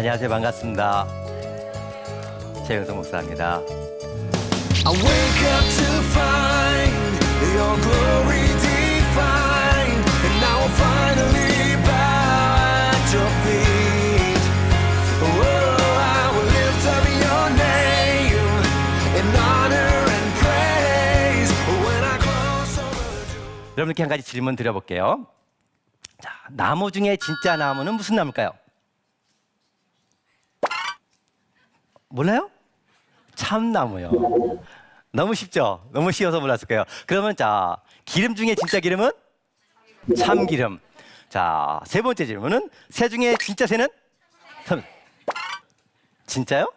안녕하세요. 반갑습니다. 최영석 목사입니다. I wake up to find your glory divine, and now I'm finally bow at your feet. Oh, I will lift up your name in honor and praise when I cross over. 여러분께 한 가지 질문 드려볼게요. 자, 나무 중에 진짜 나무는 무슨 나무일까요? 몰라요? 참나무요. 너무 쉽죠? 너무 쉬워서 몰랐을 거예요. 그러면 자, 기름 중에 진짜 기름은? 참기름. 자, 세 번째 질문은 새 중에 진짜 새는? 진짜요?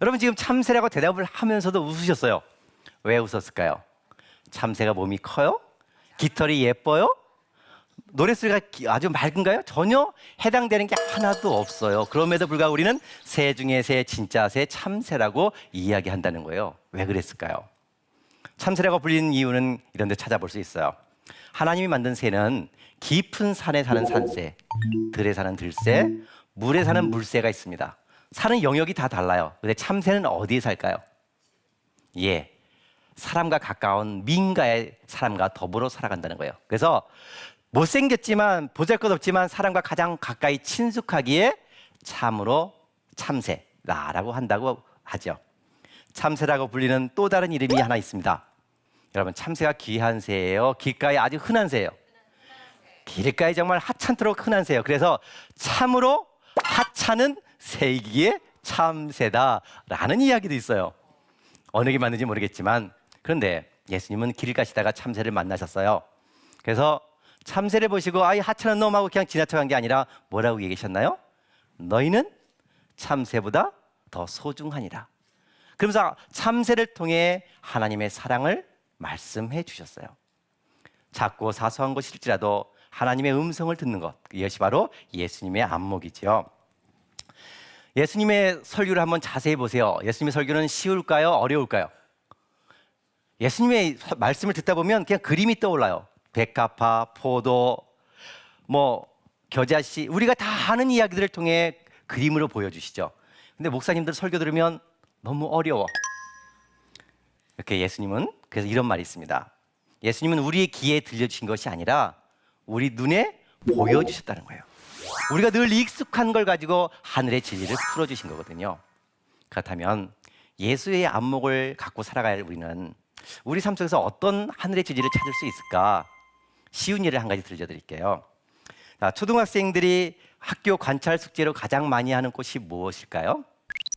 여러분 지금 참새라고 대답을 하면서도 웃으셨어요. 왜 웃었을까요? 참새가 몸이 커요? 깃털이 예뻐요? 노랫소리가 아주 맑은가요? 전혀 해당되는 게 하나도 없어요. 그럼에도 불구하고 우리는 새 중에 새, 진짜 새, 참새라고 이야기한다는 거예요. 왜 그랬을까요? 참새라고 불리는 이유는 이런 데 찾아볼 수 있어요. 하나님이 만든 새는 깊은 산에 사는 산새, 들에 사는 들새, 물에 사는 물새가 있습니다. 사는 영역이 다 달라요. 근데 참새는 어디에 살까요? 예, 사람과 가까운 민가의 사람과 더불어 살아간다는 거예요. 그래서 못생겼지만 보잘것없지만 사람과 가장 가까이 친숙하기에 참으로 참새라고 한다고 하죠. 참새라고 불리는 또 다른 이름이 하나 있습니다. 여러분, 참새가 귀한 새예요? 길가에 아주 흔한 새예요? 길가에 정말 하찮도록 흔한 새예요. 그래서 참으로 하찮은 새이기에 참새다라는 이야기도 있어요. 어느 게 맞는지 모르겠지만, 그런데 예수님은 길 가시다가 참새를 만나셨어요. 그래서 참새를 보시고 아이 하찮은 놈하고 그냥 지나쳐간 게 아니라 뭐라고 얘기하셨나요? 너희는 참새보다 더 소중하니라. 그러면서 참새를 통해 하나님의 사랑을 말씀해 주셨어요. 작고 사소한 것일지라도 하나님의 음성을 듣는 것, 이것이 바로 예수님의 안목이죠. 예수님의 설교를 한번 자세히 보세요. 예수님의 설교는 쉬울까요? 어려울까요? 예수님의 말씀을 듣다 보면 그냥 그림이 떠올라요. 백합화, 포도, 겨자씨, 우리가 다 아는 이야기들을 통해 그림으로 보여주시죠. 근데 목사님들 설교 들으면 너무 어려워. 이렇게 예수님은 그래서 이런 말이 있습니다. 예수님은 우리의 귀에 들려주신 것이 아니라 우리 눈에 보여주셨다는 거예요. 우리가 늘 익숙한 걸 가지고 하늘의 진리를 풀어주신 거거든요. 그렇다면 예수의 안목을 갖고 살아갈 우리는 우리 삶 속에서 어떤 하늘의 진리를 찾을 수 있을까? 쉬운 예를 한 가지 들려드릴게요. 초등학생들이 학교 관찰 숙제로 가장 많이 하는 꽃이 무엇일까요?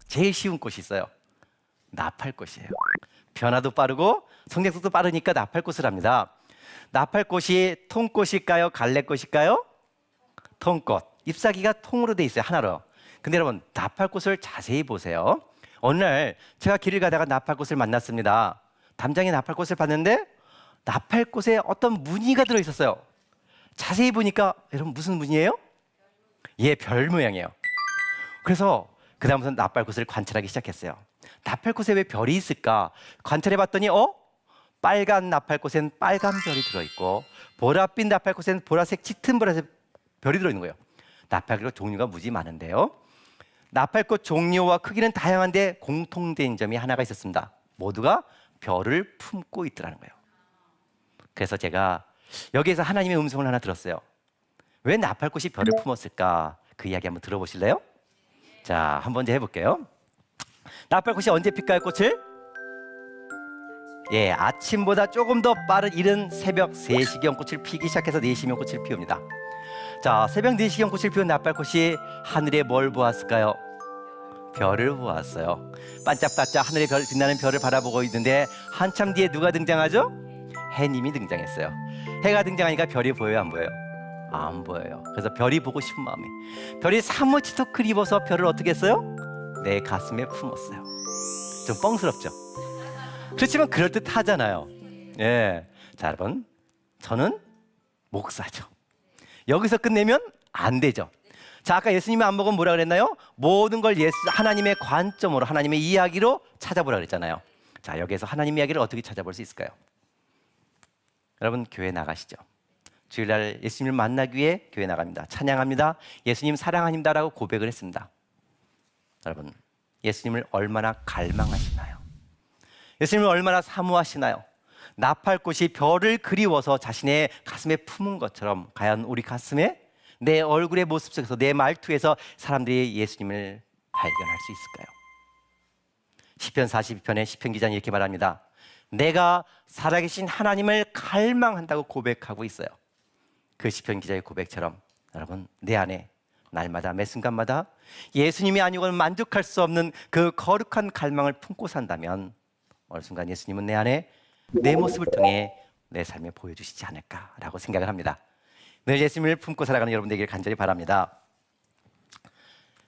제일 쉬운 꽃이 있어요. 나팔꽃이에요. 변화도 빠르고 성장속도 빠르니까 나팔꽃을 합니다. 나팔꽃이 통꽃일까요? 갈래꽃일까요? 통꽃. 잎사귀가 통으로 돼 있어요. 하나로. 근데 여러분, 나팔꽃을 자세히 보세요. 어느 날 제가 길을 가다가 나팔꽃을 만났습니다. 담장에 나팔꽃을 봤는데 나팔꽃에 어떤 무늬가 들어있었어요. 자세히 보니까 여러분 무슨 무늬예요? 예, 별 모양이에요. 그래서 그 다음부터 나팔꽃을 관찰하기 시작했어요. 나팔꽃에 왜 별이 있을까? 관찰해봤더니 빨간 나팔꽃엔 빨간 별이 들어있고 보랏빛 나팔꽃엔 보라색 짙은 보라색 별이 들어있는 거예요. 나팔꽃 종류가 무지 많은데요. 나팔꽃 종류와 크기는 다양한데 공통된 점이 하나가 있었습니다. 모두가 별을 품고 있더라는 거예요. 그래서 제가 여기에서 하나님의 음성을 하나 들었어요. 왜 나팔꽃이 별을 품었을까? 그 이야기 한번 들어보실래요? 자, 한번 이제 해볼게요. 나팔꽃이 언제 필까요, 꽃을? 예, 아침보다 조금 더 빠른 이른 새벽 3시경 꽃을 피기 시작해서 4시면 꽃을 피웁니다. 자, 새벽 4시경 꽃을 피운 나팔꽃이 하늘에 뭘 보았을까요? 별을 보았어요. 반짝반짝 하늘에 빛나는 별을 바라보고 있는데 한참 뒤에 누가 등장하죠? 해님이 등장했어요. 해가 등장하니까 별이 보여요, 안 보여요? 안 보여요. 그래서 별이 보고 싶은 마음에 별이 사무치도 그리워서 별을 어떻게 했어요? 내 가슴에 품었어요. 좀 뻥스럽죠? 그렇지만 그럴듯하잖아요. 예. 자, 여러분, 저는 목사죠. 여기서 끝내면 안 되죠. 자, 아까 예수님의 안목은 뭐라 그랬나요? 모든 걸 하나님의 관점으로, 하나님의 이야기로 찾아보라 그랬잖아요. 자, 여기에서 하나님 이야기를 어떻게 찾아볼 수 있을까요? 여러분, 교회 나가시죠. 주일날 예수님을 만나기 위해 교회 나갑니다. 찬양합니다. 예수님 사랑합니다라고 고백을 했습니다. 여러분, 예수님을 얼마나 갈망하시나요? 예수님을 얼마나 사모하시나요? 나팔 꽃이 별을 그리워서 자신의 가슴에 품은 것처럼 과연 우리 가슴에 내 얼굴의 모습 속에서 내 말투에서 사람들이 예수님을 발견할 수 있을까요? 시편 42편의 시편 기자는 이렇게 말합니다. 내가 살아계신 하나님을 갈망한다고 고백하고 있어요. 그 시편 기자의 고백처럼 여러분, 내 안에 날마다 매 순간마다 예수님이 아니고는 만족할 수 없는 그 거룩한 갈망을 품고 산다면 어느 순간 예수님은 내 안에 내 모습을 통해 내 삶에 보여주시지 않을까라고 생각을 합니다. 늘 예수님을 품고 살아가는 여러분 되기를 간절히 바랍니다.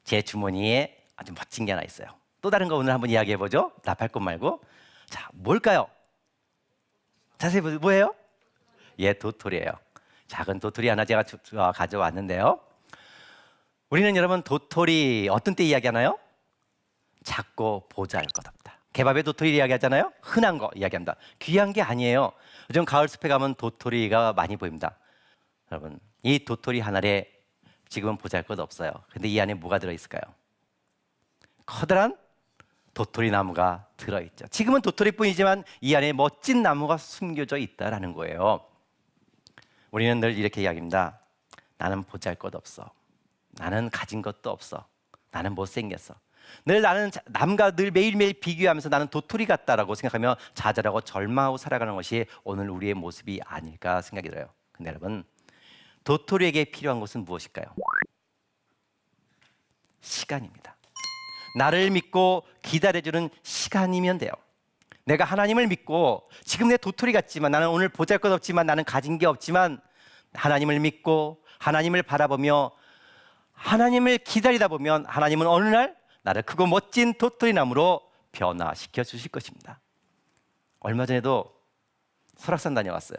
제 주머니에 아주 멋진 게 하나 있어요. 또 다른 거 오늘 한번 이야기해보죠. 나팔꽃 말고. 자, 뭘까요? 자세히 보세요. 뭐예요? 예, 도토리예요. 작은 도토리 하나 제가 가져왔는데요. 우리는 여러분 도토리 어떤 때 이야기하나요? 작고 보잘것없다. 개밥에 도토리 이야기하잖아요. 흔한 거 이야기합니다. 귀한 게 아니에요. 요즘 가을 숲에 가면 도토리가 많이 보입니다. 여러분, 이 도토리 한 알에 지금은 보잘것없어요. 근데 이 안에 뭐가 들어있을까요? 커다란 도토리 나무가 들어있죠. 지금은 도토리뿐이지만 이 안에 멋진 나무가 숨겨져 있다라는 거예요. 우리는 늘 이렇게 이야기합니다. 나는 보잘것없어. 나는 가진 것도 없어. 나는 못생겼어. 늘 나는 남과 늘 매일매일 비교하면서 나는 도토리 같다라고 생각하며 좌절하고 절망하고 살아가는 것이 오늘 우리의 모습이 아닐까 생각이 들어요. 근데 여러분, 도토리에게 필요한 것은 무엇일까요? 시간입니다. 나를 믿고 기다려주는 시간이면 돼요. 내가 하나님을 믿고 지금 내 도토리 같지만 나는 오늘 보잘것없지만 나는 가진 게 없지만 하나님을 믿고 하나님을 바라보며 하나님을 기다리다 보면 하나님은 어느 날 나를 크고 멋진 도토리 나무로 변화시켜 주실 것입니다. 얼마 전에도 설악산 다녀왔어요.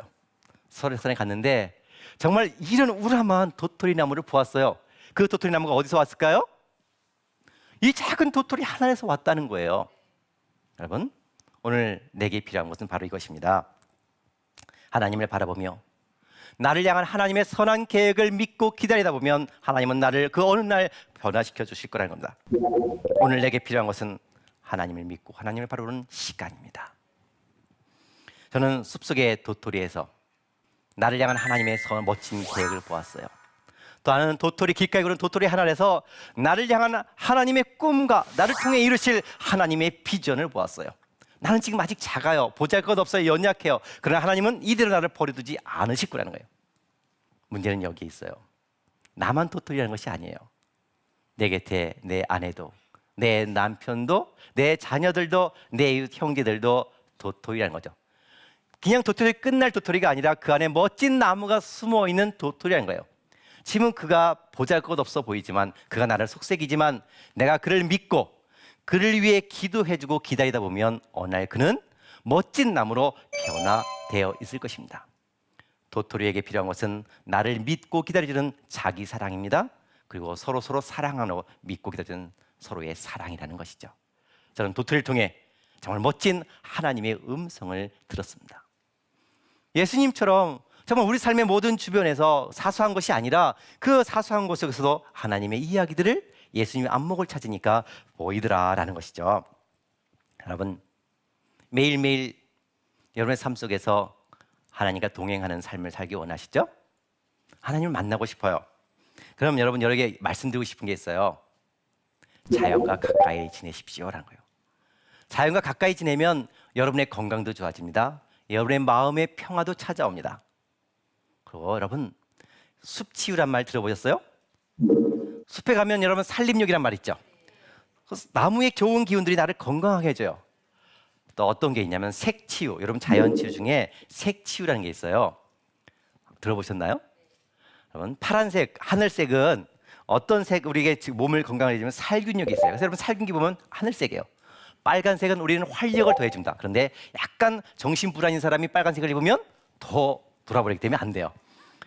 설악산에 갔는데 정말 이런 우람한 도토리 나무를 보았어요. 그 도토리 나무가 어디서 왔을까요? 이 작은 도토리 하나에서 왔다는 거예요. 여러분, 오늘 내게 필요한 것은 바로 이것입니다. 하나님을 바라보며 나를 향한 하나님의 선한 계획을 믿고 기다리다 보면 하나님은 나를 그 어느 날 변화시켜 주실 거라는 겁니다. 오늘 내게 필요한 것은 하나님을 믿고 하나님을 바라보는 시간입니다. 저는 숲속의 도토리에서 나를 향한 하나님의 멋진 계획을 보았어요. 또 하나는 도토리 길가에 그런 도토리 하나에서 나를 향한 하나님의 꿈과 나를 통해 이루실 하나님의 비전을 보았어요. 나는 지금 아직 작아요. 보잘것없어요. 연약해요. 그러나 하나님은 이대로 나를 버려두지 않으실 거라는 거예요. 문제는 여기 있어요. 나만 도토리라는 것이 아니에요. 내 곁에 내 아내도 내 남편도 내 자녀들도 내 형제들도 도토리라는 거죠. 그냥 도토리 끝날 도토리가 아니라 그 안에 멋진 나무가 숨어있는 도토리라는 거예요. 지금 그가 보잘것없어 보이지만 그가 나를 속삭이지만 내가 그를 믿고 그를 위해 기도해주고 기다리다 보면 어느 날 그는 멋진 나무로 변화되어 있을 것입니다. 도토리에게 필요한 것은 나를 믿고 기다려주는 자기 사랑입니다. 그리고 서로 사랑하고 믿고 기다려주는 서로의 사랑이라는 것이죠. 저는 도토리를 통해 정말 멋진 하나님의 음성을 들었습니다. 예수님처럼 정말 우리 삶의 모든 주변에서 사소한 것이 아니라 그 사소한 곳에서도 하나님의 이야기들을 예수님의 안목을 찾으니까 보이더라라는 것이죠. 여러분, 매일매일 여러분의 삶 속에서 하나님과 동행하는 삶을 살기 원하시죠? 하나님을 만나고 싶어요. 그럼 여러분, 여러분에게 말씀드리고 싶은 게 있어요. 자연과 가까이 지내십시오라는 거예요. 자연과 가까이 지내면 여러분의 건강도 좋아집니다. 여러분의 마음의 평화도 찾아옵니다. 그리고 여러분, 숲치유란 말 들어보셨어요? 숲에 가면 여러분 산림욕이란 말 있죠. 나무의 좋은 기운들이 나를 건강하게 해줘요. 또 어떤 게 있냐면 색치유. 여러분, 자연치유 중에 색치유라는 게 있어요. 들어보셨나요? 여러분, 파란색, 하늘색은 어떤 색, 우리에게 지금 몸을 건강하게 해주면 살균력이 있어요. 그래서 여러분, 살균기 보면 하늘색이에요. 빨간색은 우리는 활력을 더해준다. 그런데 약간 정신불안인 사람이 빨간색을 입으면 더 돌아버리기 때문에 안 돼요.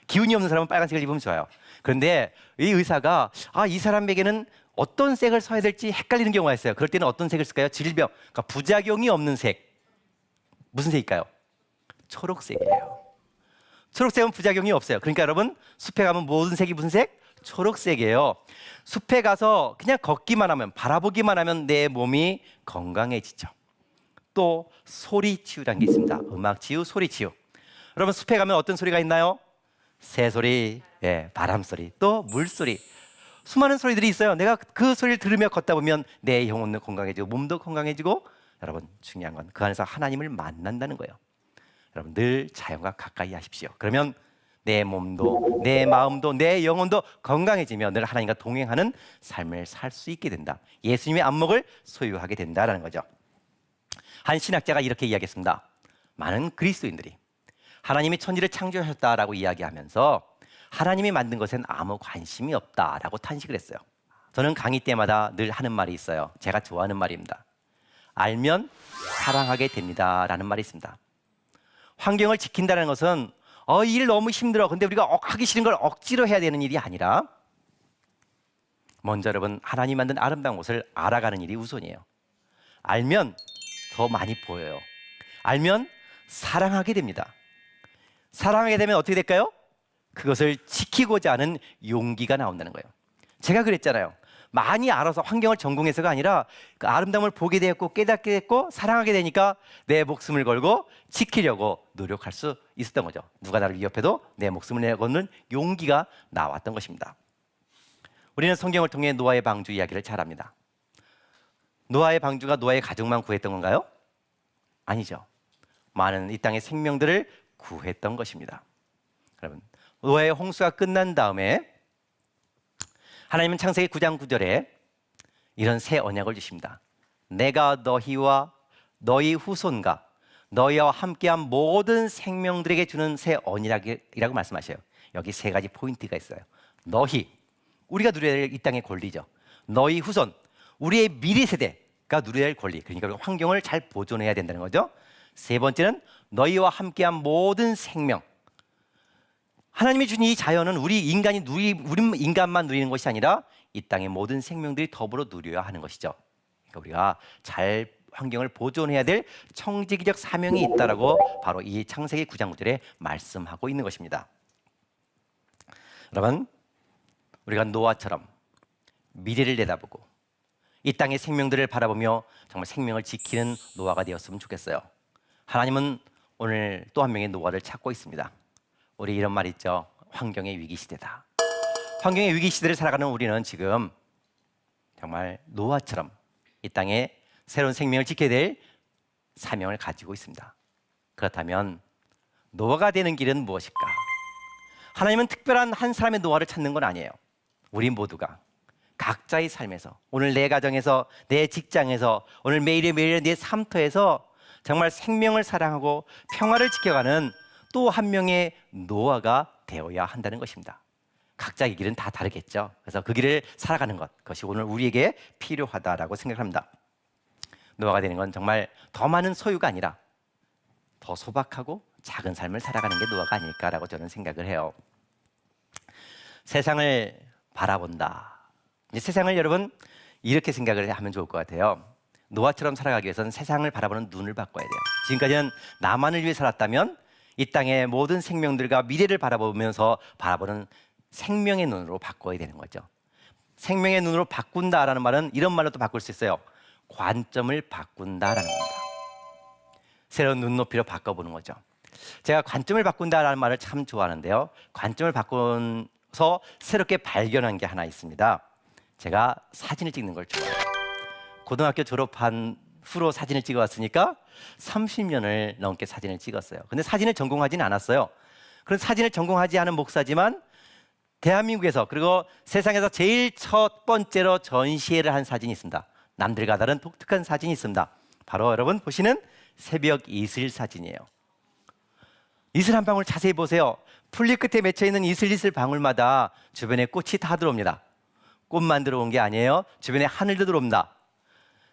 기운이 없는 사람은 빨간색을 입으면 좋아요. 그런데 이 의사가 이 사람에게는 어떤 색을 써야 될지 헷갈리는 경우가 있어요. 그럴 때는 어떤 색을 쓸까요? 질병, 그러니까 부작용이 없는 색. 무슨 색일까요? 초록색이에요. 초록색은 부작용이 없어요. 그러니까 여러분 숲에 가면 모든 색이 무슨 색? 초록색이에요. 숲에 가서 그냥 걷기만 하면 바라보기만 하면 내 몸이 건강해지죠. 또 소리 치유라는 게 있습니다. 음악 치유, 소리 치유. 여러분 숲에 가면 어떤 소리가 있나요? 새 소리, 예, 바람 소리, 또 물소리. 수많은 소리들이 있어요. 내가 그 소리를 들으며 걷다 보면 내 영혼도 건강해지고 몸도 건강해지고 여러분 중요한 건 그 안에서 하나님을 만난다는 거예요. 여러분 늘 자연과 가까이 하십시오. 그러면 내 몸도 내 마음도 내 영혼도 건강해지며 늘 하나님과 동행하는 삶을 살 수 있게 된다. 예수님의 안목을 소유하게 된다라는 거죠. 한 신학자가 이렇게 이야기했습니다. 많은 그리스도인들이 하나님이 천지를 창조하셨다라고 이야기하면서 하나님이 만든 것엔 아무 관심이 없다라고 탄식을 했어요. 저는 강의 때마다 늘 하는 말이 있어요. 제가 좋아하는 말입니다. 알면 사랑하게 됩니다라는 말이 있습니다. 환경을 지킨다는 것은 이 일 너무 힘들어. 근데 우리가 하기 싫은 걸 억지로 해야 되는 일이 아니라 먼저 여러분 하나님 만든 아름다운 것을 알아가는 일이 우선이에요. 알면 더 많이 보여요. 알면 사랑하게 됩니다. 사랑하게 되면 어떻게 될까요? 그것을 지키고자 하는 용기가 나온다는 거예요. 제가 그랬잖아요. 많이 알아서 환경을 전공해서가 아니라 그 아름다움을 보게 되었고 깨닫게 됐고 사랑하게 되니까 내 목숨을 걸고 지키려고 노력할 수 있었던 거죠. 누가 나를 위협해도 내 목숨을 내걸는 용기가 나왔던 것입니다. 우리는 성경을 통해 노아의 방주 이야기를 잘 압니다. 노아의 방주가 노아의 가족만 구했던 건가요? 아니죠. 많은 이 땅의 생명들을 구했던 것입니다. 여러분, 노아의 홍수가 끝난 다음에 하나님은 창세기 9장 9절에 이런 새 언약을 주십니다. 내가 너희와 너희 후손과 너희와 함께한 모든 생명들에게 주는 새 언약이라고 말씀하셔요. 여기 세 가지 포인트가 있어요. 너희, 우리가 누려야 될 이 땅의 권리죠. 너희 후손, 우리의 미래 세대가 누려야 할 권리. 그러니까 환경을 잘 보존해야 된다는 거죠. 세 번째는 너희와 함께한 모든 생명. 하나님이 주신 이 자연은 우리 인간만 누리는 것이 아니라 이 땅의 모든 생명들이 더불어 누려야 하는 것이죠. 그러니까 우리가 잘 환경을 보존해야 될 청지기적 사명이 있다라고 바로 이 창세기 9장 9절에 말씀하고 있는 것입니다. 여러분, 우리가 노아처럼 미래를 내다보고 이 땅의 생명들을 바라보며 정말 생명을 지키는 노아가 되었으면 좋겠어요. 하나님은 오늘 또 한 명의 노아를 찾고 있습니다. 우리 이런 말 있죠. 환경의 위기 시대다. 환경의 위기 시대를 살아가는 우리는 지금 정말 노아처럼 이 땅에 새로운 생명을 지켜야 될 사명을 가지고 있습니다. 그렇다면 노아가 되는 길은 무엇일까? 하나님은 특별한 한 사람의 노아를 찾는 건 아니에요. 우리 모두가 각자의 삶에서 오늘 내 가정에서 내 직장에서 오늘 매일의 내 삶터에서 정말 생명을 사랑하고 평화를 지켜가는 또 한 명의 노아가 되어야 한다는 것입니다. 각자의 길은 다 다르겠죠. 그래서 그 길을 살아가는 것, 그것이 오늘 우리에게 필요하다라고 생각합니다. 노아가 되는 건 정말 더 많은 소유가 아니라 더 소박하고 작은 삶을 살아가는 게 노아가 아닐까라고 저는 생각을 해요. 세상을 바라본다. 이제 세상을 여러분 이렇게 생각을 하면 좋을 것 같아요. 노아처럼 살아가기 위해서는 세상을 바라보는 눈을 바꿔야 돼요. 지금까지는 나만을 위해 살았다면 이 땅의 모든 생명들과 미래를 바라보면서 바라보는 생명의 눈으로 바꿔야 되는 거죠. 생명의 눈으로 바꾼다라는 말은 이런 말로 또 바꿀 수 있어요. 관점을 바꾼다라는 겁니다. 새로운 눈높이로 바꿔보는 거죠. 제가 관점을 바꾼다라는 말을 참 좋아하는데요. 관점을 바꿔서 새롭게 발견한 게 하나 있습니다. 제가 사진을 찍는 걸 좋아해요. 고등학교 졸업한 후로 사진을 찍어왔으니까 30년을 넘게 사진을 찍었어요. 근데 사진을 전공하지는 않았어요. 그런 사진을 전공하지 않은 목사지만 대한민국에서 그리고 세상에서 제일 첫 번째로 전시회를 한 사진이 있습니다. 남들과 다른 독특한 사진이 있습니다. 바로 여러분 보시는 새벽 이슬 사진이에요. 이슬 한 방울 자세히 보세요. 풀잎 끝에 맺혀있는 이슬이슬 방울마다 주변에 꽃이 다 들어옵니다. 꽃만 들어온 게 아니에요. 주변에 하늘도 들어옵니다.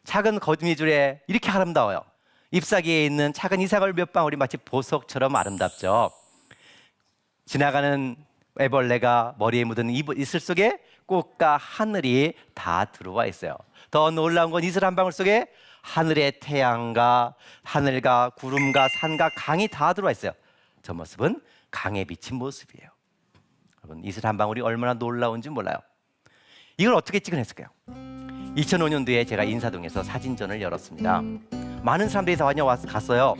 작은 거미줄에 이렇게 아름다워요. 잎사귀에 있는 작은 이삭을 몇 방울이 마치 보석처럼 아름답죠. 지나가는 애벌레가 머리에 묻은 이슬 속에 꽃과 하늘이 다 들어와 있어요. 더 놀라운 건 이슬 한 방울 속에 하늘의 태양과 하늘과 구름과 산과 강이 다 들어와 있어요. 저 모습은 강에 비친 모습이에요. 여러분, 이슬 한 방울이 얼마나 놀라운지 몰라요. 이걸 어떻게 찍어냈을까요? 2005년도에 제가 인사동에서 사진전을 열었습니다. 많은 사람들이 다 갔어요.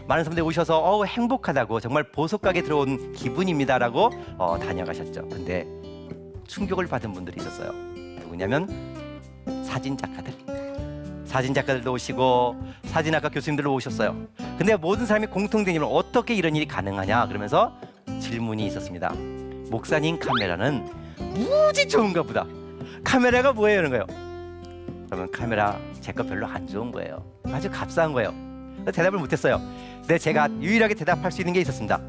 많은 사람들이 오셔서 행복하다고, 정말 보석 가게 들어온 기분입니다라고 다녀가셨죠. 근데 충격을 받은 분들이 있었어요. 누구냐면 사진 작가들도 오시고 사진학과 교수님들도 오셨어요. 근데 모든 사람이 공통된 일은 어떻게 이런 일이 가능하냐 그러면서 질문이 있었습니다. 목사님, 카메라는 무지 좋은가 보다. 카메라가 뭐예요? 이런 거예요. 그러면 카메라 제 거 별로 안 좋은 거예요. 아주 값싼 거예요. 대답을 못했어요. 근데 제가 유일하게 대답할 수 있는 게 있었습니다.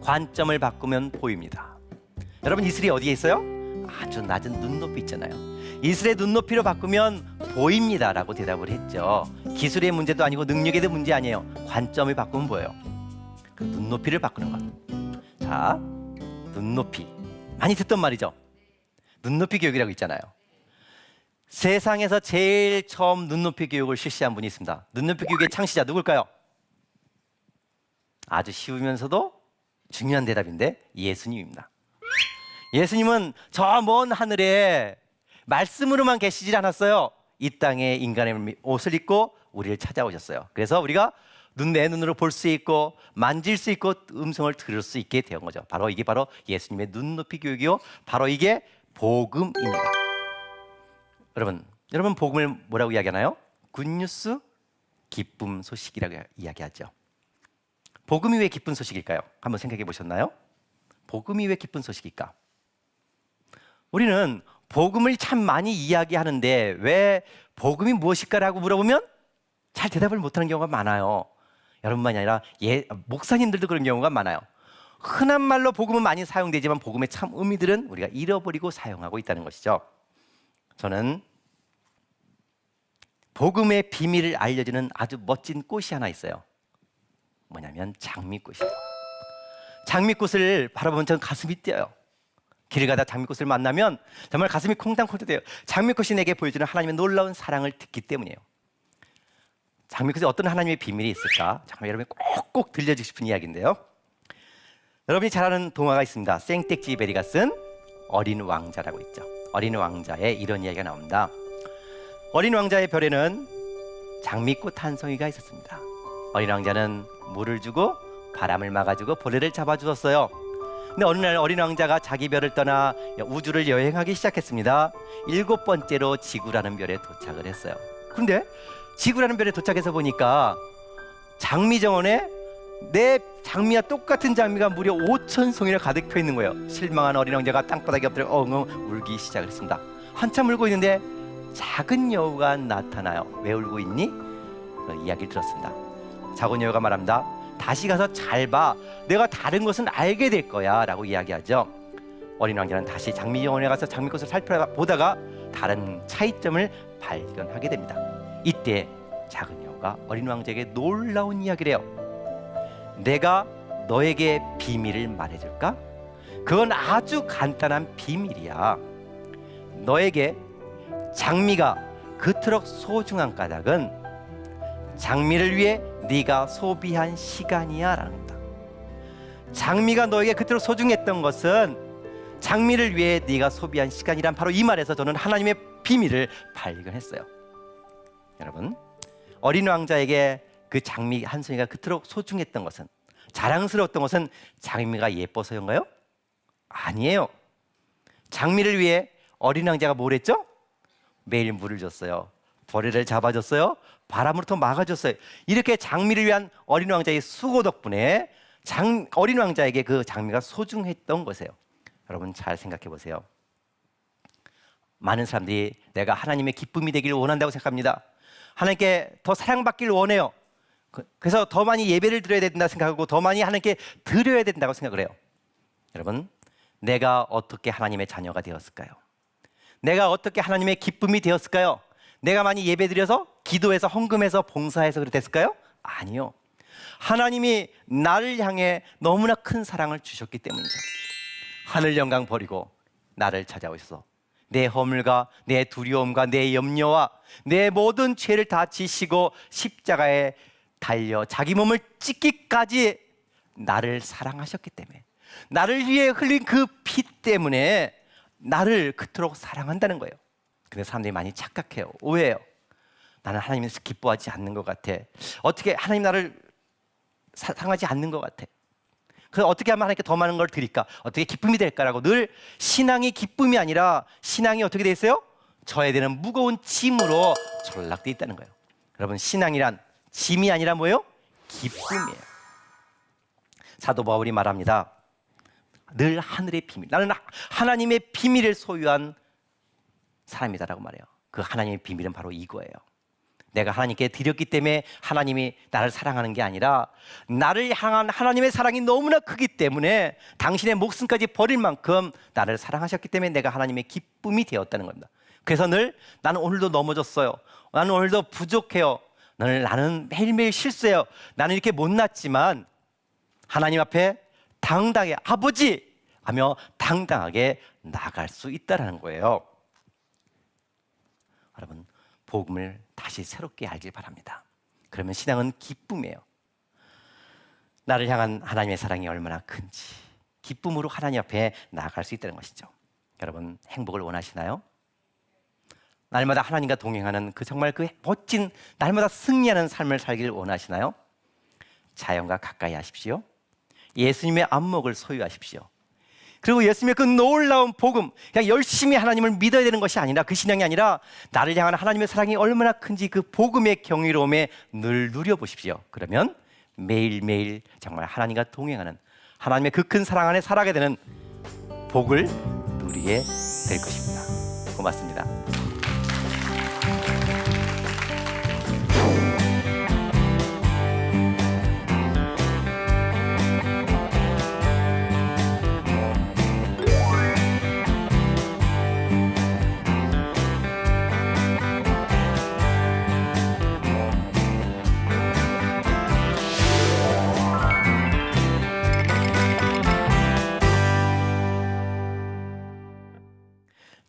관점을 바꾸면 보입니다. 여러분, 이슬이 어디에 있어요? 아주 낮은 눈높이 있잖아요. 이슬의 눈높이로 바꾸면 보입니다라고 대답을 했죠. 기술의 문제도 아니고 능력의 문제 아니에요. 관점을 바꾸면 뭐예요? 그 눈높이를 바꾸는 것. 자, 눈높이. 많이 듣던 말이죠. 눈높이 교육이라고 있잖아요. 세상에서 제일 처음 눈높이 교육을 실시한 분이 있습니다. 눈높이 교육의 창시자 누굴까요? 아주 쉬우면서도 중요한 대답인데 예수님입니다. 예수님은 저 먼 하늘에 말씀으로만 계시질 않았어요. 이 땅에 인간의 옷을 입고 우리를 찾아오셨어요. 그래서 우리가 내 눈으로 볼 수 있고 만질 수 있고 음성을 들을 수 있게 된 거죠. 바로 이게 바로 예수님의 눈높이 교육이요. 바로 이게 복음입니다. 여러분 복음을 뭐라고 이야기하나요? 굿뉴스, 기쁨 소식이라고 이야기하죠. 복음이 왜 기쁜 소식일까요? 한번 생각해 보셨나요? 복음이 왜 기쁜 소식일까? 우리는 복음을 참 많이 이야기하는데 왜 복음이 무엇일까라고 물어보면 잘 대답을 못하는 경우가 많아요. 여러분만이 아니라 목사님들도 그런 경우가 많아요. 흔한 말로 복음은 많이 사용되지만 복음의 참 의미들은 우리가 잃어버리고 사용하고 있다는 것이죠. 저는 복음의 비밀을 알려주는 아주 멋진 꽃이 하나 있어요. 뭐냐면 장미꽃이에요. 장미꽃을 바라보면 저는 가슴이 뛰어요. 길을 가다 장미꽃을 만나면 정말 가슴이 콩당콩당돼요. 장미꽃이 내게 보여주는 하나님의 놀라운 사랑을 듣기 때문이에요. 장미꽃에 어떤 하나님의 비밀이 있을까? 정말 여러분이 꼭 들려주고 싶은 이야기인데요. 여러분이 잘 아는 동화가 있습니다. 생텍쥐베리가 쓴 어린 왕자라고 있죠. 어린 왕자에 이런 이야기가 나옵니다. 어린 왕자의 별에는 장미꽃 한 송이가 있었습니다. 어린 왕자는 물을 주고 바람을 막아주고 벌레를 잡아주었어요. 근데 어느 날 어린 왕자가 자기 별을 떠나 우주를 여행하기 시작했습니다. 7번째로 지구라는 별에 도착을 했어요. 그런데 지구라는 별에 도착해서 보니까 장미 정원에 내 장미와 똑같은 장미가 무려 5,000송이나 가득 펴 있는 거예요. 실망한 어린 왕자가 땅바닥에 엎드려 엉엉 울기 시작을 했습니다. 한참 울고 있는데 작은 여우가 나타나요. 왜 울고 있니? 그 이야기를 들었습니다. 작은 여우가 말합니다. 다시 가서 잘 봐. 내가 다른 것은 알게 될 거야 라고 이야기하죠. 어린 왕자는 다시 장미 정원에 가서 장미꽃을 살펴보다가 다른 차이점을 발견하게 됩니다. 이때 작은 여우가 어린 왕자에게 놀라운 이야기를 해요. 내가 너에게 비밀을 말해줄까? 그건 아주 간단한 비밀이야. 너에게 장미가 그토록 소중한 까닭은 장미를 위해 네가 소비한 시간이야 라는 겁니다. 장미가 너에게 그토록 소중했던 것은 장미를 위해 네가 소비한 시간이란 바로 이 말에서 저는 하나님의 비밀을 발견했어요. 여러분, 어린 왕자에게 그 장미 한 송이가 그토록 소중했던 것은, 자랑스러웠던 것은 장미가 예뻐서인가요? 아니에요. 장미를 위해 어린 왕자가 뭘 했죠? 매일 물을 줬어요. 벌레를 잡아줬어요. 바람으로부터 막아줬어요. 이렇게 장미를 위한 어린 왕자의 수고 덕분에 어린 왕자에게 그 장미가 소중했던 것이에요. 여러분 잘 생각해 보세요. 많은 사람들이 내가 하나님의 기쁨이 되기를 원한다고 생각합니다. 하나님께 더 사랑받기를 원해요. 그래서 더 많이 예배를 드려야 된다 생각하고 더 많이 하나님께 드려야 된다고 생각을 해요. 여러분, 내가 어떻게 하나님의 자녀가 되었을까요? 내가 어떻게 하나님의 기쁨이 되었을까요? 내가 많이 예배드려서 기도해서 헌금해서 봉사해서 그렇게 됐을까요? 아니요. 하나님이 나를 향해 너무나 큰 사랑을 주셨기 때문이죠. 하늘 영광 버리고 나를 찾아오셔서 내 허물과 내 두려움과 내 염려와 내 모든 죄를 다 지시고 십자가에 달려 자기 몸을 찢기까지 나를 사랑하셨기 때문에, 나를 위해 흘린 그 피 때문에 나를 그토록 사랑한다는 거예요. 근데 사람들이 많이 착각해요. 오해해요. 나는 하나님을 기뻐하지 않는 것 같아. 어떻게 하나님 나를 사랑하지 않는 것 같아. 그래서 어떻게 하면 하나님께 더 많은 걸 드릴까? 어떻게 기쁨이 될까라고 늘 신앙이 기쁨이 아니라 신앙이 어떻게 돼 있어요? 져야 되는 무거운 짐으로 전락돼 있다는 거예요. 여러분, 신앙이란 짐이 아니라 뭐예요? 기쁨이에요. 사도 바울이 말합니다. 늘 하늘의 비밀, 나는 하나님의 비밀을 소유한 사람이다라고 말해요. 그 하나님의 비밀은 바로 이거예요. 내가 하나님께 드렸기 때문에 하나님이 나를 사랑하는 게 아니라 나를 향한 하나님의 사랑이 너무나 크기 때문에 당신의 목숨까지 버릴 만큼 나를 사랑하셨기 때문에 내가 하나님의 기쁨이 되었다는 겁니다. 그래서 늘 나는 오늘도 넘어졌어요. 나는 오늘도 부족해요. 나는 매일매일 실수해요. 나는 이렇게 못났지만 하나님 앞에 당당하게 아버지 하며 당당하게 나갈 수 있다는 거예요. 여러분, 복음을 다시 새롭게 알길 바랍니다. 그러면 신앙은 기쁨이에요. 나를 향한 하나님의 사랑이 얼마나 큰지 기쁨으로 하나님 앞에 나아갈 수 있다는 것이죠. 여러분, 행복을 원하시나요? 날마다 하나님과 동행하는 그 정말 그 멋진 날마다 승리하는 삶을 살기를 원하시나요? 자연과 가까이 하십시오. 예수님의 안목을 소유하십시오. 그리고 예수님의 그 놀라운 복음, 그냥 열심히 하나님을 믿어야 되는 것이 아니라, 그 신앙이 아니라 나를 향한 하나님의 사랑이 얼마나 큰지 그 복음의 경이로움에 늘 누려보십시오. 그러면 매일매일 정말 하나님과 동행하는 하나님의 그 큰 사랑 안에 살아가게 되는 복을 누리게 될 것입니다. 고맙습니다.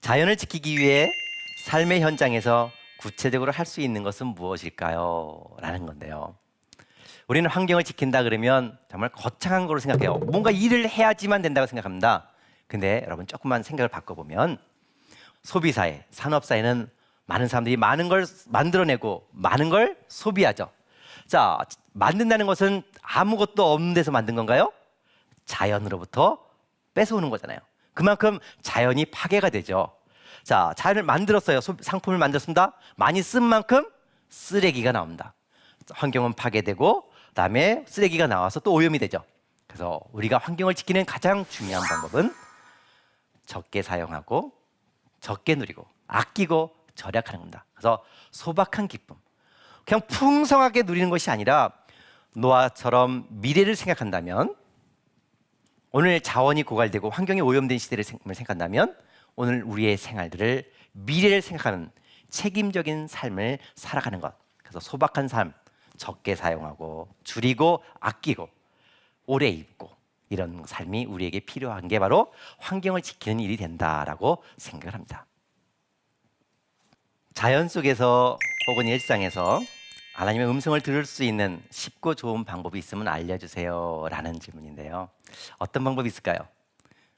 자연을 지키기 위해 삶의 현장에서 구체적으로 할 수 있는 것은 무엇일까요? 라는 건데요. 우리는 환경을 지킨다 그러면 정말 거창한 거로 생각해요. 뭔가 일을 해야지만 된다고 생각합니다. 근데 여러분, 조금만 생각을 바꿔보면 소비사회, 산업사회는 많은 사람들이 많은 걸 만들어내고 많은 걸 소비하죠. 자, 만든다는 것은 아무것도 없는 데서 만든 건가요? 자연으로부터 뺏어오는 거잖아요. 그만큼 자연이 파괴가 되죠. 자, 자연을 만들었어요. 상품을 만들었습니다. 많이 쓴 만큼 쓰레기가 나옵니다. 환경은 파괴되고 그다음에 쓰레기가 나와서 또 오염이 되죠. 그래서 우리가 환경을 지키는 가장 중요한 방법은 적게 사용하고 적게 누리고 아끼고 절약하는 겁니다. 그래서 소박한 기쁨, 그냥 풍성하게 누리는 것이 아니라 노아처럼 미래를 생각한다면, 오늘 자원이 고갈되고 환경이 오염된 시대를 생각한다면 오늘 우리의 생활들을 미래를 생각하는 책임적인 삶을 살아가는 것. 그래서 소박한 삶, 적게 사용하고 줄이고 아끼고 오래 입고, 이런 삶이 우리에게 필요한 게 바로 환경을 지키는 일이 된다라고 생각을 합니다. 자연 속에서 혹은 일상에서 하나님의 음성을 들을 수 있는 쉽고 좋은 방법이 있으면 알려주세요 라는 질문인데요. 어떤 방법이 있을까요?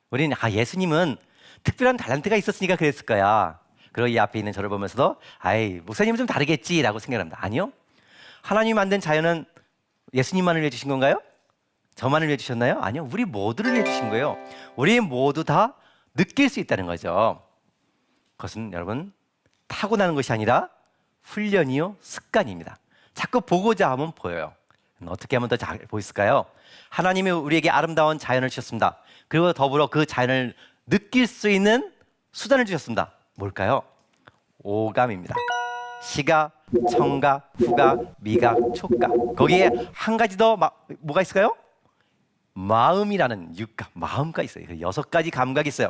우리는 예수님은 특별한 달란트가 있었으니까 그랬을 거야. 그리고 이 앞에 있는 저를 보면서도 목사님은 좀 다르겠지 라고 생각합니다. 아니요. 하나님이 만든 자연은 예수님만을 위해 주신 건가요? 저만을 위해 주셨나요? 아니요. 우리 모두를 위해 주신 거예요. 우리 모두 다 느낄 수 있다는 거죠. 그것은 여러분, 타고나는 것이 아니라 훈련이요, 습관입니다. 자꾸 보고자 하면 보여요. 어떻게 하면 더 잘 보일까요? 하나님이 우리에게 아름다운 자연을 주셨습니다. 그리고 더불어 그 자연을 느낄 수 있는 수단을 주셨습니다. 뭘까요? 오감입니다. 시각, 청각, 후각, 미각, 촉각. 거기에 한 가지 더 뭐가 있을까요? 마음이라는 육각, 마음가 있어요. 6가지 감각이 있어요.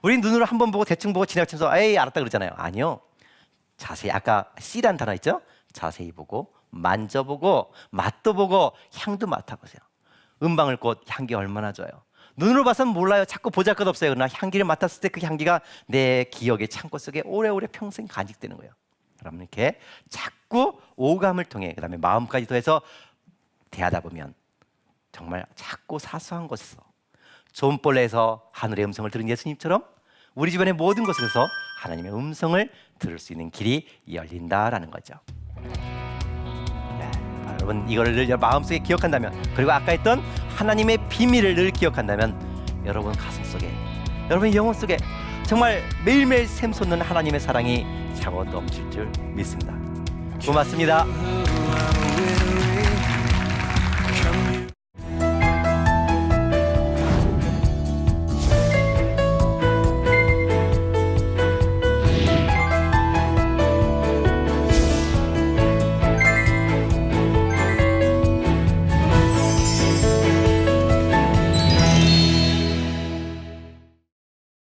우리 눈으로 한번 보고 대충 보고 지나치면서 알았다 그러잖아요. 아니요. 자세히, 아까 C라는 단어 있죠? 자세히 보고 만져보고 맛도 보고 향도 맡아보세요. 은방울꽃 향기 얼마나 좋아요. 눈으로 봐서는 몰라요. 자꾸 보잘것없어요. 그러나 향기를 맡았을 때 그 향기가 내 기억의 창고 속에 오래오래 평생 간직되는 거예요. 여러분, 이렇게 자꾸 오감을 통해 그다음에 마음까지 더해서 대하다 보면 정말 작고 사소한 곳에서 존벌레에서 하늘의 음성을 들은 예수님처럼 우리 주변의 모든 곳에서 하나님의 음성을 들을 수 있는 길이 열린다라는 거죠. 네, 여러분 이거를 늘 마음속에 기억한다면, 그리고 아까 했던 하나님의 비밀을 늘 기억한다면 여러분 가슴속에, 여러분 영혼 속에 정말 매일매일 샘솟는 하나님의 사랑이 차고 넘칠 줄 믿습니다. 고맙습니다.